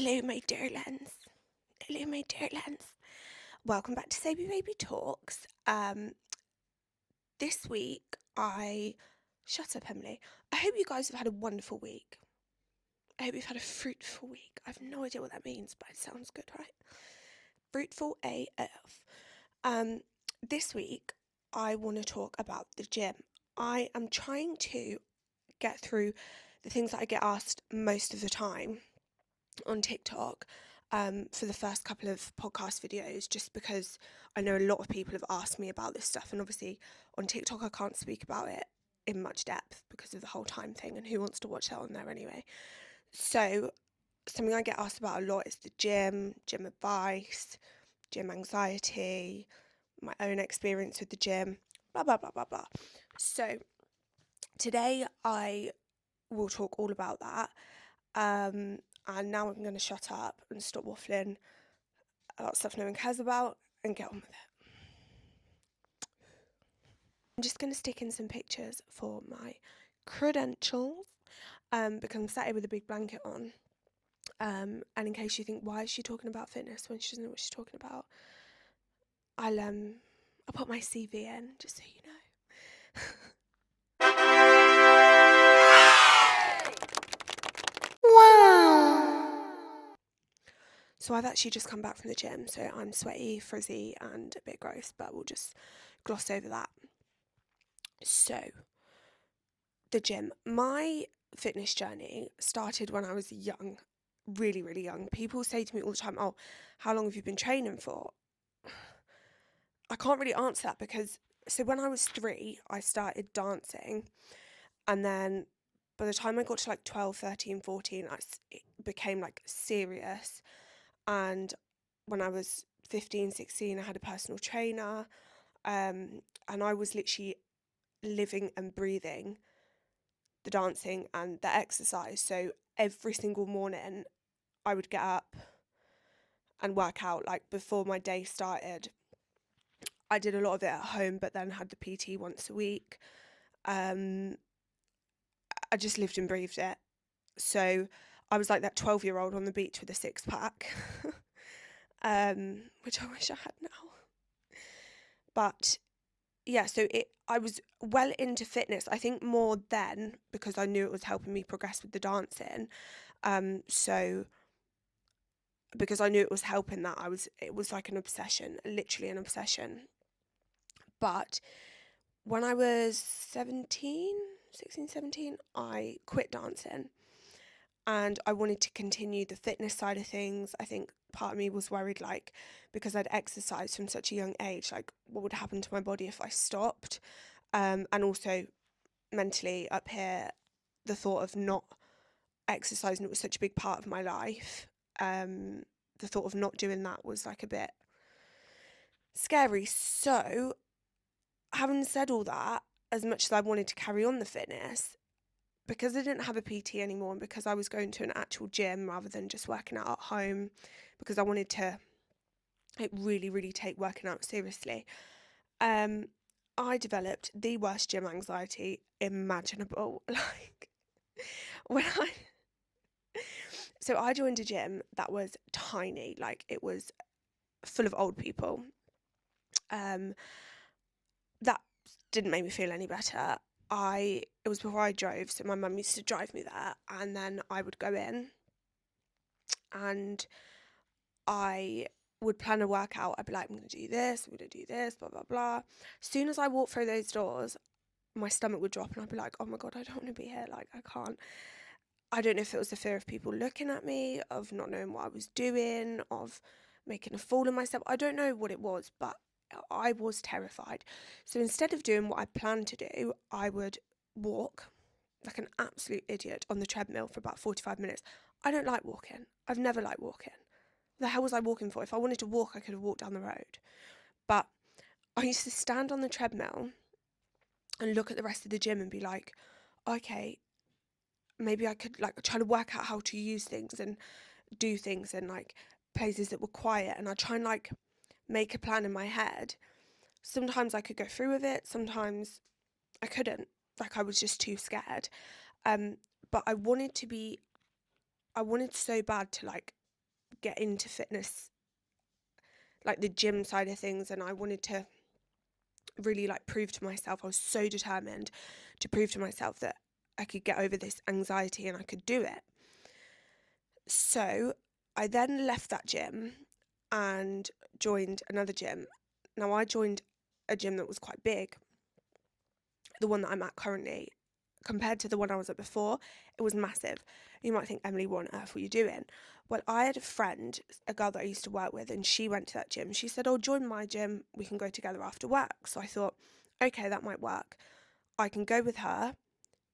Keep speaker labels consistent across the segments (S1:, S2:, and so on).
S1: Hello, my dear lens. Hello, my dear lens. Welcome back to Soapy Baby Talks. This week shut up, Emily. I hope you guys have had a wonderful week. I hope you've had a fruitful week. I have no idea what that means, but it sounds good, right? Fruitful AF. This week I want to talk about the gym. I am trying to get through the things that I get asked most of the time on TikTok for the first couple of podcast videos, just because I know a lot of people have asked me about this stuff, and obviously on TikTok I can't speak about it in much depth because of the whole time thing, and who wants to watch that on there anyway. So something I get asked about a lot is the gym advice, gym anxiety, my own experience with the gym, blah blah blah blah blah. So today I will talk all about that. And now I'm going to shut up and stop waffling about stuff no one cares about and get on with it. I'm just going to stick in some pictures for my credentials because I'm sat here with a big blanket on. And in case you think, why is she talking about fitness when she doesn't know what she's talking about, I'll put my CV in just so you know. So I've actually just come back from the gym, so I'm sweaty, frizzy and a bit gross, but we'll just gloss over that. So, the gym. My fitness journey started when I was young, really, really young. People say to me all the time, oh, how long have you been training for? I can't really answer that because, so when I was 3, I started dancing, and then by the time I got to like 12, 13, 14, it became like serious. And when I was 15, 16, I had a personal trainer, and I was literally living and breathing the dancing and the exercise. So every single morning I would get up and work out, like before my day started. I did a lot of it at home, but then had the PT once a week. I just lived and breathed it. So I was like that 12-year-old on the beach with a six-pack, which I wish I had now. But yeah, so I was well into fitness, I think more then, because I knew it was helping me progress with the dancing. So because I knew it was helping that, it was like an obsession, literally an obsession. But when I was 16, 17, I quit dancing and I wanted to continue the fitness side of things. I think part of me was worried, like, because I'd exercised from such a young age, like what would happen to my body if I stopped? And also mentally up here, the thought of not exercising, it was such a big part of my life. The thought of not doing that was like a bit scary. So, having said all that, as much as I wanted to carry on the fitness, because I didn't have a PT anymore and because I was going to an actual gym rather than just working out at home, because I wanted to really, really take working out seriously, I developed the worst gym anxiety imaginable. Like, when I joined a gym that was tiny, like it was full of old people. That didn't make me feel any better. It was before I drove, so my mum used to drive me there, and then I would go in and I would plan a workout. I'd be like, I'm going to do this, I'm going to do this, blah, blah, blah. As soon as I walked through those doors, my stomach would drop and I'd be like, oh my God, I don't want to be here. Like, I can't. I don't know if it was the fear of people looking at me, of not knowing what I was doing, of making a fool of myself. I don't know what it was, but I was terrified. So instead of doing what I planned to do, I would walk like an absolute idiot on the treadmill for about 45 minutes. I don't like walking. I've never liked walking. The hell was I walking for? If I wanted to walk, I could have walked down the road. But I used to stand on the treadmill and look at the rest of the gym and be like, okay, maybe I could like try to work out how to use things and do things in like places that were quiet, and I'd try and like make a plan in my head. Sometimes I could go through with it, sometimes I couldn't. Like I was just too scared. But I wanted so bad to like get into fitness, like the gym side of things, and I wanted to really like prove to myself, I was so determined to prove to myself that I could get over this anxiety and I could do it. So I then left that gym and joined another gym. Now I joined a gym that was quite big, the one that I'm at currently. Compared to the one I was at before, it was massive. You might think, Emily, what on earth were you doing? Well, I had a friend, a girl that I used to work with, and she went to that gym. She said, oh, join my gym. We can go together after work. So I thought, okay, that might work. I can go with her.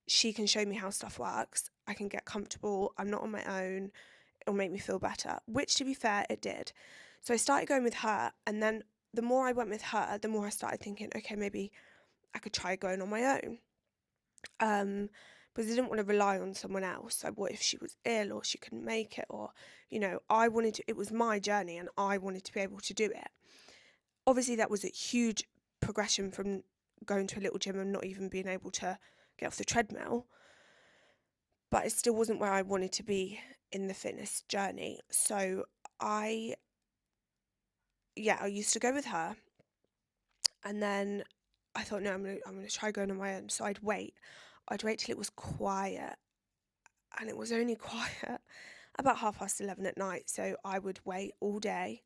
S1: She can show me how stuff works. I can get comfortable. I'm not on my own. It'll make me feel better, which to be fair, it did. So I started going with her. And then the more I went with her, the more I started thinking, okay, maybe I could try going on my own. Because I didn't want to rely on someone else. Like, what if she was ill or she couldn't make it, or, I wanted to, it was my journey and I wanted to be able to do it. Obviously, that was a huge progression from going to a little gym and not even being able to get off the treadmill, but it still wasn't where I wanted to be in the fitness journey. So I used to go with her, and then I thought, no, I'm gonna try going on my own. So I'd wait till it was quiet, and it was only quiet about 11:30 at night. So I would wait all day,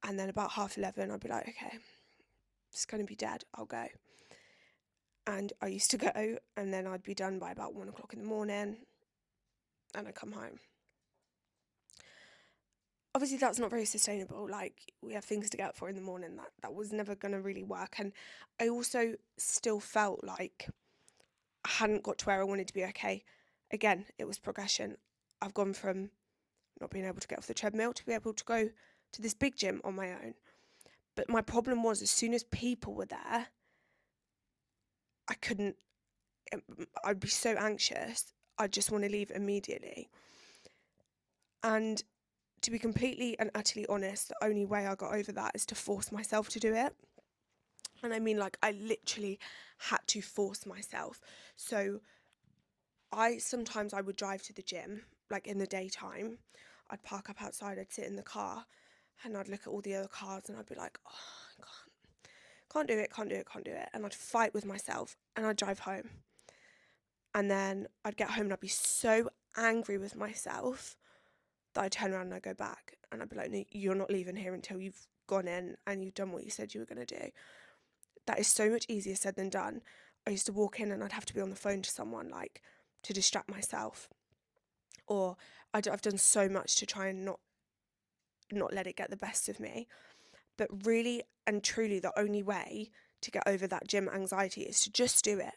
S1: and then about 11:30, I'd be like, okay, it's gonna be dead, I'll go. And I used to go, and then I'd be done by about 1 o'clock in the morning, and I'd come home. Obviously, that's not very sustainable. Like, we have things to get up for in the morning. That was never going to really work. And I also still felt like I hadn't got to where I wanted to be. Okay, again, it was progression. I've gone from not being able to get off the treadmill to be able to go to this big gym on my own. But my problem was, as soon as people were there, I couldn't, I'd be so anxious. I'd just want to leave immediately. And to be completely and utterly honest, the only way I got over that is to force myself to do it. And I mean, like, I literally had to force myself. So sometimes I would drive to the gym, like in the daytime. I'd park up outside, I'd sit in the car, and I'd look at all the other cars, and I'd be like, oh, I can't do it. And I'd fight with myself, and I'd drive home. And then I'd get home and I'd be so angry with myself that I'd turn around and I'd go back, and I'd be like, no, you're not leaving here until you've gone in and you've done what you said you were going to do. That is so much easier said than done. I used to walk in and I'd have to be on the phone to someone, like, to distract myself. Or I've done so much to try and not let it get the best of me. But really and truly, the only way to get over that gym anxiety is to just do it.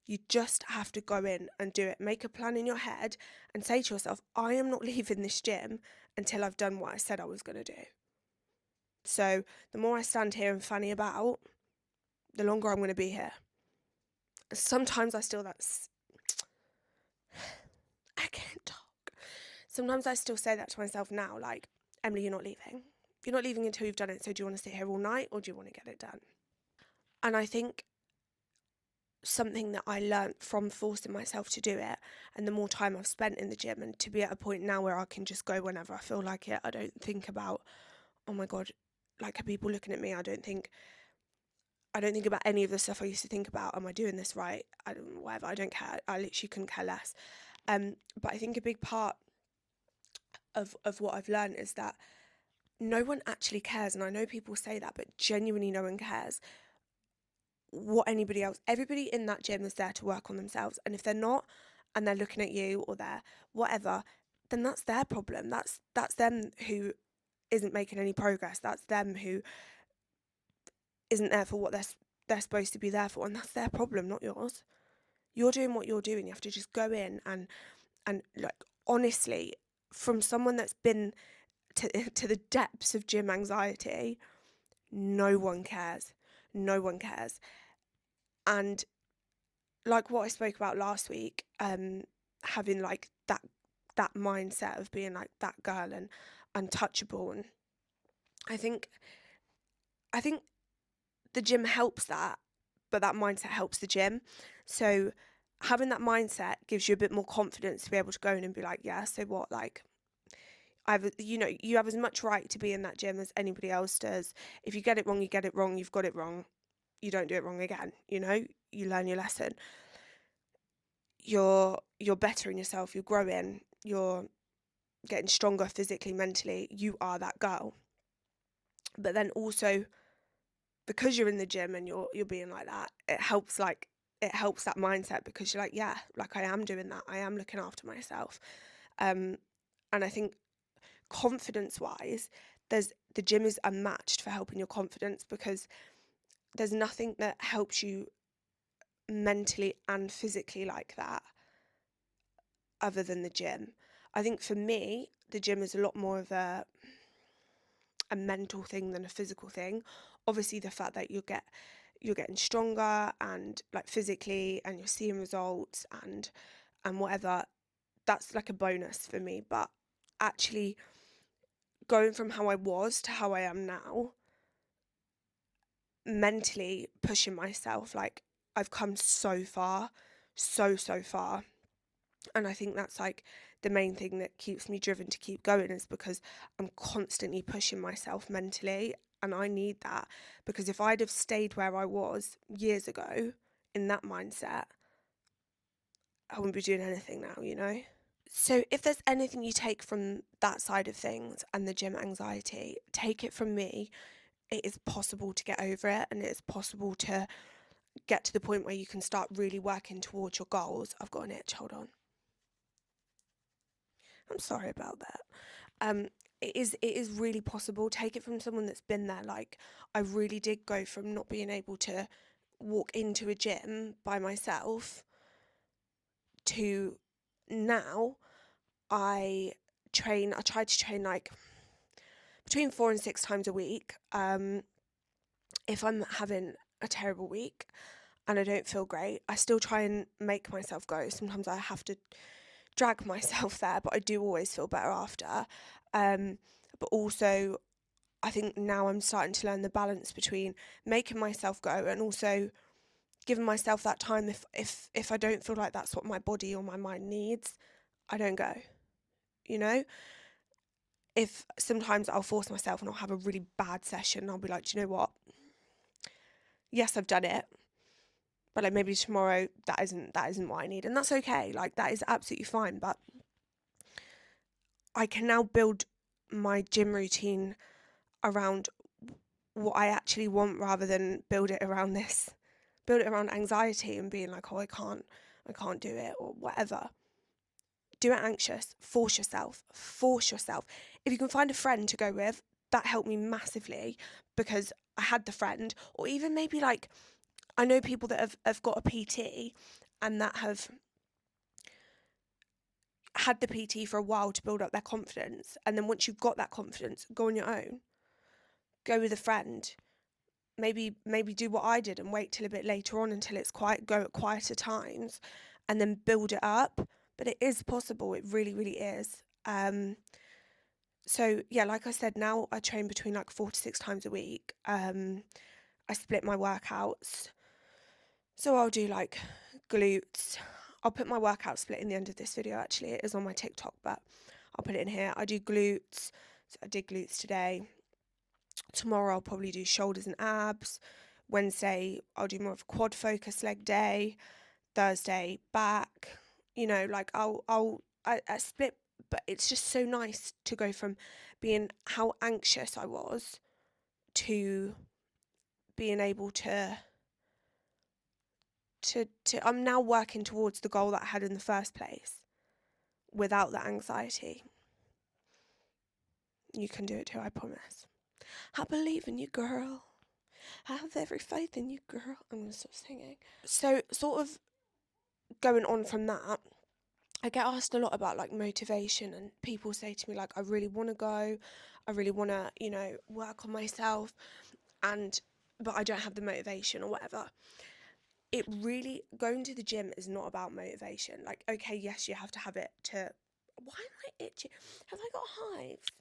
S1: You just have to go in and do it. Make a plan in your head and say to yourself, I am not leaving this gym until I've done what I said I was going to do. So the more I stand here and fanny about, the longer I'm going to be here. Sometimes I can't talk. Sometimes I still say that to myself now, like, Emily, you're not leaving. You're not leaving until you've done it. So do you want to sit here all night, or do you want to get it done? And I think something that I learned from forcing myself to do it, and the more time I've spent in the gym, and to be at a point now where I can just go whenever I feel like it. I don't think about, oh my God, like, are people looking at me? I don't think about any of the stuff I used to think about. Am I doing this right? Whatever. I don't care. I literally couldn't care less. But I think a big part of what I've learned is that no one actually cares. And I know people say that, but genuinely no one cares what everybody in that gym is there to work on themselves. And if they're not, and they're looking at you, or they're whatever, then that's their problem. That's them who isn't making any progress. That's them who isn't there for what they're supposed to be there for, and that's their problem, not yours. You're doing what you're doing. You have to just go in and like, honestly, from someone that's been to the depths of gym anxiety, no one cares. No one cares. And like what I spoke about last week, having like that mindset of being like that girl and untouchable, and I think the gym helps that, but that mindset helps the gym. So having that mindset gives you a bit more confidence to be able to go in and be like, yeah, so what, like, You have as much right to be in that gym as anybody else does. If you get it wrong, you get it wrong. You've got it wrong. You don't do it wrong again. You learn your lesson. You're bettering yourself. You're growing. You're getting stronger physically, mentally. You are that girl. But then also, because you're in the gym and you're being like that, it helps that mindset, because you're like, yeah, like I am doing that. I am looking after myself. And I think confidence wise, the gym is unmatched for helping your confidence, because there's nothing that helps you mentally and physically like that other than the gym. I think for me, the gym is a lot more of a mental thing than a physical thing. Obviously, the fact that you're getting stronger and like physically, and you're seeing results and whatever, that's like a bonus for me. But actually going from how I was to how I am now, mentally pushing myself, like I've come so far, so far. And I think that's like the main thing that keeps me driven to keep going, is because I'm constantly pushing myself mentally, and I need that, because if I'd have stayed where I was years ago in that mindset, I wouldn't be doing anything now. So if there's anything you take from that side of things and the gym anxiety, take it from me. It is possible to get over it, and it is possible to get to the point where you can start really working towards your goals. I've got an itch, hold on. I'm sorry about that. It is really possible. Take it from someone that's been there. Like, I really did go from not being able to walk into a gym by myself to now I try to train like between 4 and 6 times a week. If I'm having a terrible week and I don't feel great, I still try and make myself go. Sometimes I have to drag myself there, but I do always feel better after. But also, I think now I'm starting to learn the balance between making myself go and also giving myself that time. If I don't feel like that's what my body or my mind needs, I don't go. If sometimes I'll force myself and I'll have a really bad session, I'll be like, do you know what? Yes, I've done it, but like maybe tomorrow that isn't what I need, and that's okay. Like, that is absolutely fine. But I can now build my gym routine around what I actually want, rather than build it around anxiety and being like, oh, I can't do it or whatever. Do it anxious, force yourself. If you can find a friend to go with, that helped me massively, because I had the friend. Or even maybe like, I know people that have got a PT and that have had the PT for a while to build up their confidence, and then once you've got that confidence, go on your own. Go with a friend. Maybe do what I did and wait till a bit later on until it's go at quieter times, and then build it up. But it is possible. It really, really is. So yeah, like I said, now I train between like 4 to 6 times a week. I split my workouts. So I'll do like glutes. I'll put my workout split in the end of this video, actually. It is on my TikTok, but I'll put it in here. I do glutes. So I did glutes today. Tomorrow I'll probably do shoulders and abs. Wednesday I'll do more of a quad focus leg day. Thursday back. Like I split, but it's just so nice to go from being how anxious I was to being able to I'm now working towards the goal that I had in the first place without that anxiety. You can do it too, I promise. I believe in you, girl. I have every faith in you, girl. I'm going to stop singing. So, sort of going on from that, I get asked a lot about like motivation, and people say to me like, I really want to go, I really want to, work on myself, but I don't have the motivation or whatever. It really, going to the gym is not about motivation. Like, okay, yes, you have to have it to, why am I itchy? Have I got hives?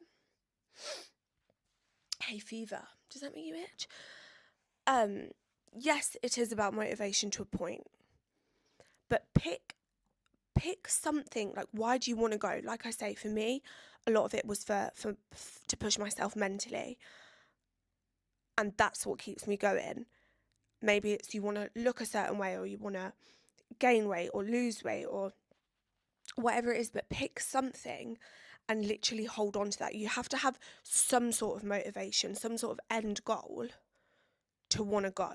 S1: Hay fever. Does that make you itch? Yes, it is about motivation to a point, but pick something. Like, why do you want to go? Like I say, for me, a lot of it was to push myself mentally, and that's what keeps me going. Maybe it's you want to look a certain way, or you want to gain weight or lose weight or whatever it is, but pick something and literally hold on to that. You have to have some sort of motivation, some sort of end goal to want to go.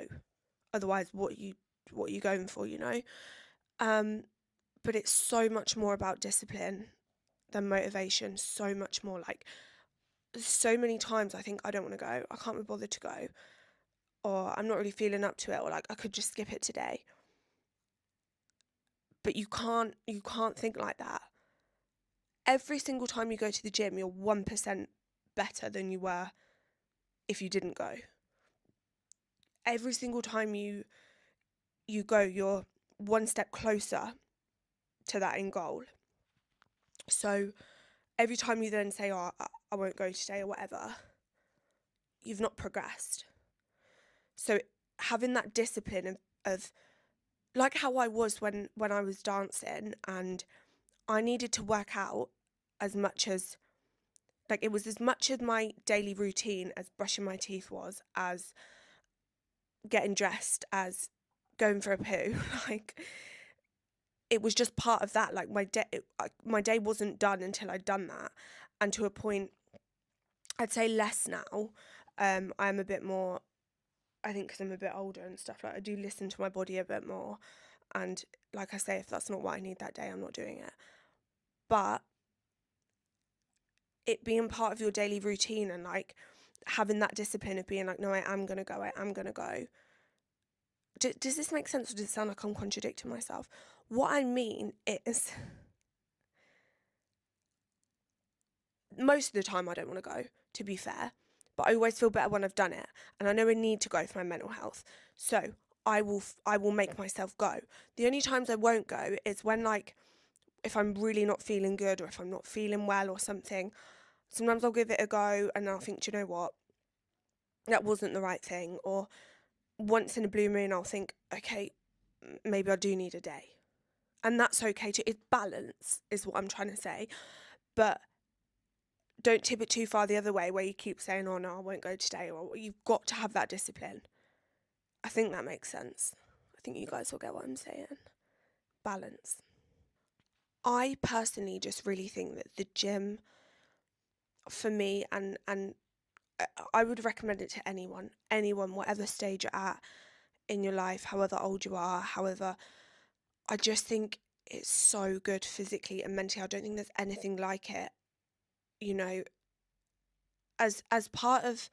S1: Otherwise, what are you going for, you know? But it's so much more about discipline than motivation. So much more. Like, so many times I think I don't want to go. I can't be bothered to go, or I'm not really feeling up to it, or like I could just skip it today. But you can't think like that. Every single time you go to the gym, you're 1% better than you were if you didn't go. Every single time you go, you're one step closer to that end goal. So every time you then say, oh, I won't go today or whatever, you've not progressed. So having that discipline of like how I was when I was dancing, and I needed to work out as much as, like, it was as much of my daily routine as brushing my teeth was, as getting dressed, as going for a poo. Like, it was just part of that. Like, my day wasn't done until I'd done that. And to a point, I'd say less now. I'm a bit more, I think because I'm a bit older and stuff, like I do listen to my body a bit more. And like I say, if that's not what I need that day, I'm not doing it. But it being part of your daily routine, and like having that discipline of being like, no, I am going to go. Does this make sense, or does it sound like I'm contradicting myself? What I mean is, most of the time I don't want to go, to be fair, but I always feel better when I've done it, and I know I need to go for my mental health, so I will make myself go. The only times I won't go is when, like, if I'm really not feeling good, or if I'm not feeling well or something. Sometimes I'll give it a go and I'll think, do you know what, that wasn't the right thing. Or once in a blue moon I'll think, okay, maybe I do need a day, and that's okay too. It's balance is what I'm trying to say, but don't tip it too far the other way where you keep saying, oh no, I won't go today. Or you've got to have that discipline. I think that makes sense. I think you guys will get what I'm saying. Balance. I personally just really think that the gym, for me, and I would recommend it to anyone, whatever stage you're at in your life, however old you are, however, I just think it's so good physically and mentally. I don't think there's anything like it, you know, as part of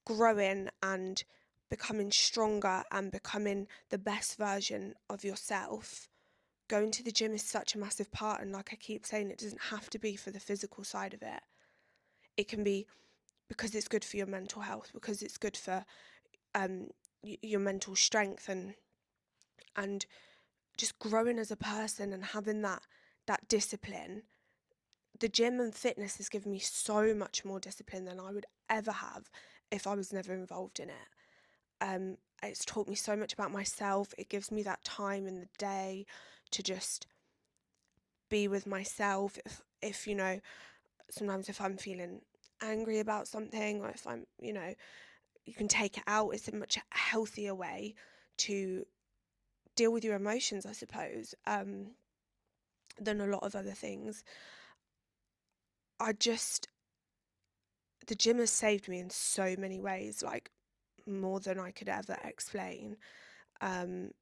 S1: growing and becoming stronger and becoming the best version of yourself. Going to the gym is such a massive part, and like I keep saying, it doesn't have to be for the physical side of it. It can be because it's good for your mental health, because it's good for your mental strength, and just growing as a person and having that discipline. The gym and fitness has given me so much more discipline than I would ever have if I was never involved in it. It's taught me so much about myself. It gives me that time in the day to just be with myself. If you know, sometimes if I'm feeling angry about something, or if I'm, you know, you can take it out. It's a much healthier way to deal with your emotions, I suppose, than a lot of other things. The gym has saved me in so many ways, like more than I could ever explain. And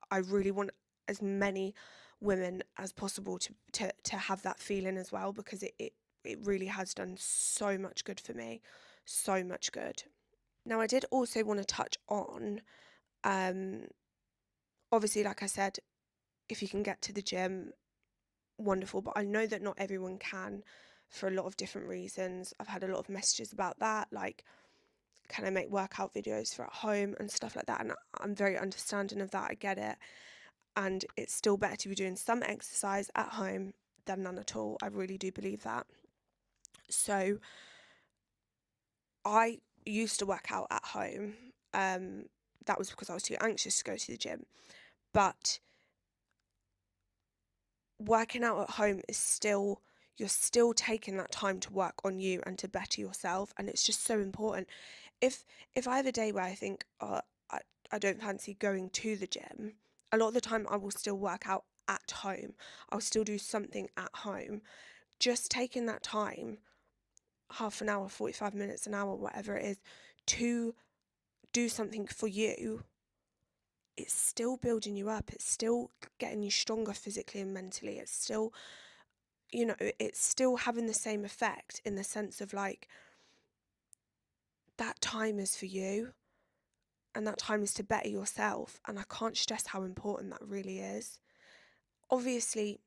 S1: I really want as many women as possible to have that feeling as well, because it really has done so much good for me, so much good. Now, I did also want to touch on, obviously, like I said, if you can get to the gym, wonderful, but I know that not everyone can for a lot of different reasons. I've had a lot of messages about that, like, can I make workout videos for at home and stuff like that, and I'm very understanding of that. I get it, and it's still better to be doing some exercise at home than none at all. I really do believe that. So I used to work out at home. That was because I was too anxious to go to the gym, but working out at home is still, you're still taking that time to work on you and to better yourself, and it's just so important. If I have a day where I think, oh, I don't fancy going to the gym, a lot of the time I will still work out at home. I'll still do something at home. Just taking that time, half an hour, 45 minutes, an hour, whatever it is, to do something for you, it's still building you up. It's still getting you stronger physically and mentally. It's still, it's still having the same effect, in the sense of like, that time is for you, and that time is to better yourself. And I can't stress how important that really is. Obviously,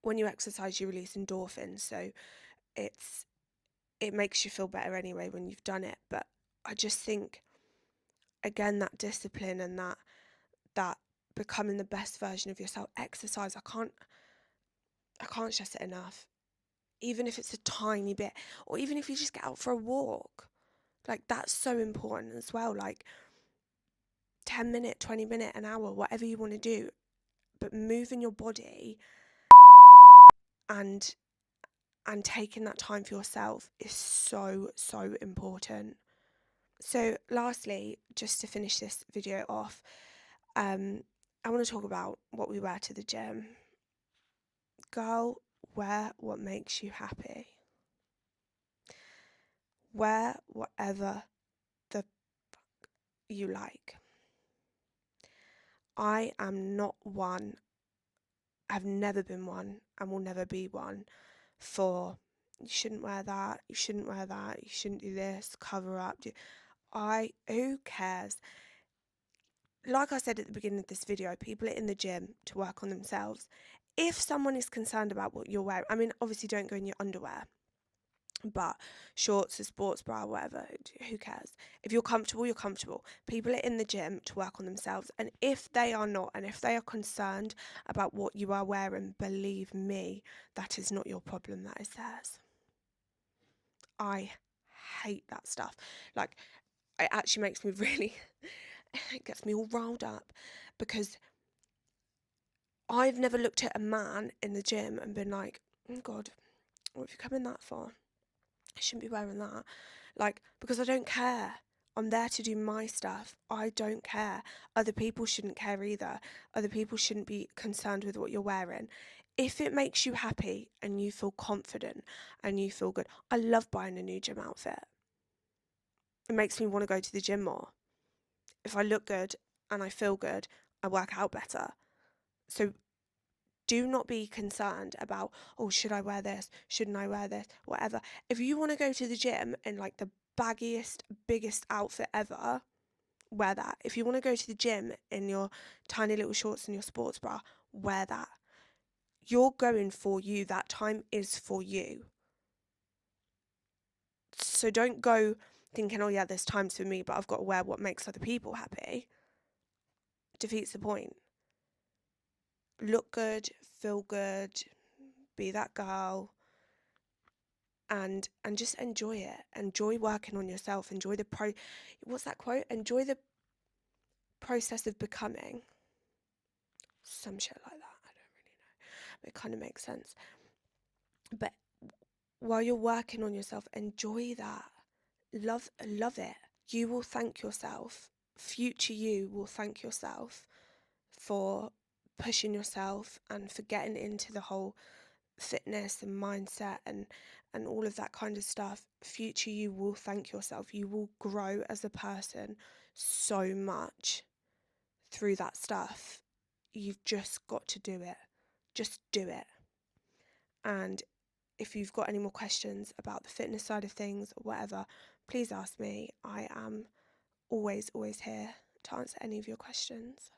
S1: when you exercise, you release endorphins, so it makes you feel better anyway when you've done it. But I just think, again, that discipline and that becoming the best version of yourself, exercise, I can't stress it enough. Even if it's a tiny bit, or even if you just get out for a walk, like, that's so important as well. Like, 10 minute, 20 minute, an hour, whatever you want to do, but moving your body and taking that time for yourself is so, so important. So lastly, just to finish this video off, I want to talk about what we wear to the gym. Girl, wear what makes you happy. Wear whatever the fuck you like. I am not one, I've never been one, and will never be one for, you shouldn't wear that, you shouldn't wear that, you shouldn't do this, cover up. Who cares? Like I said at the beginning of this video, people are in the gym to work on themselves. If someone is concerned about what you're wearing, I mean, obviously don't go in your underwear, but shorts, a sports bra, whatever, who cares? If you're comfortable, you're comfortable. People are in the gym to work on themselves, and if they are not, and if they are concerned about what you are wearing, believe me, that is not your problem, that is theirs. I hate that stuff. Like, it actually makes me really, it gets me all riled up, because I've never looked at a man in the gym and been like, oh God, what have you come in that for? I shouldn't be wearing that. Like, because I don't care. I'm there to do my stuff. I don't care. Other people shouldn't care either. Other people shouldn't be concerned with what you're wearing. If it makes you happy and you feel confident and you feel good, I love buying a new gym outfit. It makes me want to go to the gym more. If I look good and I feel good, I work out better. So do not be concerned about, oh, should I wear this? Shouldn't I wear this? Whatever. If you want to go to the gym in like the baggiest, biggest outfit ever, wear that. If you want to go to the gym in your tiny little shorts and your sports bra, wear that. You're going for you. That time is for you. So don't go thinking, oh yeah, this time's for me, but I've got to wear what makes other people happy. Defeats the point. Look good, feel good, be that girl, and just enjoy it. Enjoy working on yourself. Enjoy what's that quote? Enjoy the process of becoming. Some shit like that. I don't really know. But it kind of makes sense. But while you're working on yourself, enjoy that. Love it. You will thank yourself. Future you will thank yourself for pushing yourself and for getting into the whole fitness and mindset and all of that kind of stuff. Future you will thank yourself. You will grow as a person so much through that stuff. You've just got to do it. Just do it. And if you've got any more questions about the fitness side of things or whatever, please ask me. I am always here to answer any of your questions.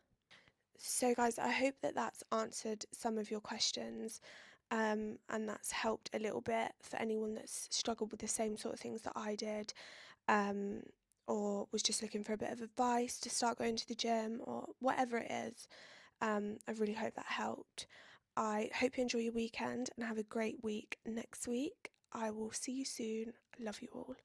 S1: So guys, I hope that that's answered some of your questions, and that's helped a little bit for anyone that's struggled with the same sort of things that I did, or was just looking for a bit of advice to start going to the gym or whatever it is. I really hope that helped. I hope you enjoy your weekend and have a great week next week. I will see you soon. Love you all.